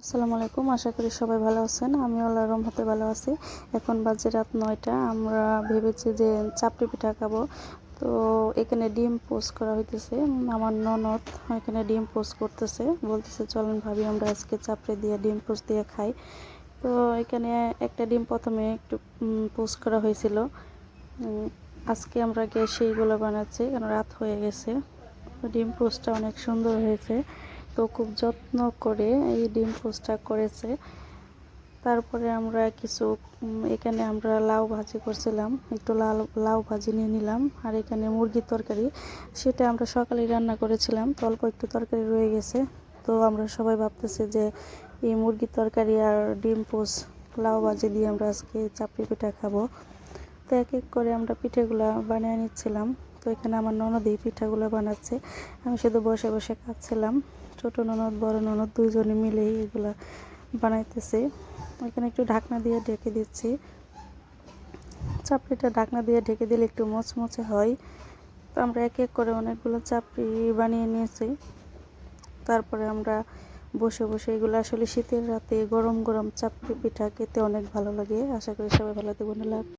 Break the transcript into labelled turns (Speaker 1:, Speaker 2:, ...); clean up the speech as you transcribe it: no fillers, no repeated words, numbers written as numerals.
Speaker 1: আসসালামু আলাইকুম। আশা করি সবাই ভালো আছেন। আমি আল্লাহর রহমতে ভালো আছি। এখন বাজে রাত ৯টা। আমরা ভেবেছি যে চাপড়ি পিঠা খাবো। তো এখানে ডিম পোস্ট করা হইতেছে। আমার ননদ এখানে ডিম পোস্ট করতেছে, বলতেছে চলেন ভাবি আমরা আজকে চাপড়ি দিয়ে ডিম পোস্ট দিয়ে খাই। তো এখানে একটা ডিম প্রথমে একটু পোস্ট করা হয়েছিল। আজকে আমরা গিয়ে সেইগুলো বানাচ্ছি, কারণ রাত হয়ে গেছে। ডিম পোস্টটা অনেক সুন্দর হয়েছে, তো খুব যত্ন করে এই ডিম পোস্টটা করেছে। তারপরে আমরা কিছু এখানে আমরা লাউ ভাজি করছিলাম, একটু লাউ ভাজি নিয়ে নিলাম। আর এখানে মুরগির তরকারি, সেটা আমরা সকালেই রান্না করেছিলাম, তো অল্প একটু তরকারি রয়ে গেছে। তো আমরা সবাই ভাবতেছি যে এই মুরগির তরকারি আর ডিম পোস্ট লাউ ভাজি দিয়ে আমরা আজকে চাপড়ি পিঠা খাবো। তো এক এক করে আমরা পিঠেগুলো বানিয়ে নিচ্ছিলাম। তো এখানে আমার ননদ এই পিঠাগুলো বানাচ্ছে, আমি শুধু বসে বসে খাচ্ছিলাম। ছোটো ননদ বড় ননদ দুইজনে মিলেই এগুলো বানাইতেছে। এখানে একটু ঢাকনা দিয়ে ঢেকে দিচ্ছি। চাপড়িটা ঢাকনা দিয়ে ঢেকে দিলে একটু মচমচে হয়। তো আমরা এক এক করে অনেকগুলো চাপড়ি বানিয়ে নিয়েছি। তারপরে আমরা বসে বসে এগুলো, আসলে শীতের রাতে গরম গরম চাপড়ি পিঠা খেতে অনেক ভালো লাগে। আশা করি সবাই ভালো থাকবেন।